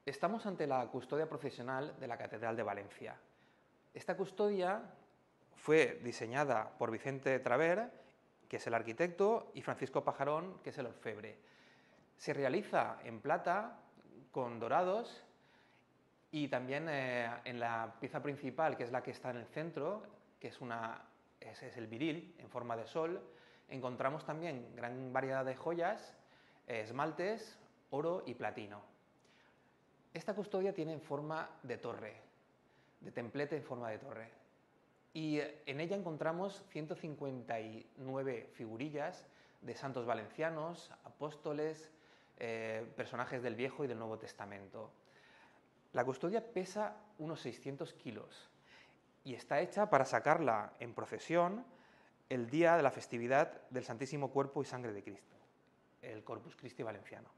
Estamos ante la custodia procesional de la Catedral de Valencia. Esta custodia fue diseñada por Vicente Traver, que es el arquitecto, y Francisco Pajarón, que es el orfebre. Se realiza en plata, con dorados, y también en la pieza principal, que es la que está en el centro, que es el viril, en forma de sol, encontramos también gran variedad de joyas, esmaltes, oro y platino. Esta custodia tiene forma de torre, de templete en forma de torre. Y en ella encontramos 159 figurillas de santos valencianos, apóstoles, personajes del Viejo y del Nuevo Testamento. La custodia pesa unos 600 kilos y está hecha para sacarla en procesión el día de la festividad del Santísimo Cuerpo y Sangre de Cristo, el Corpus Christi valenciano.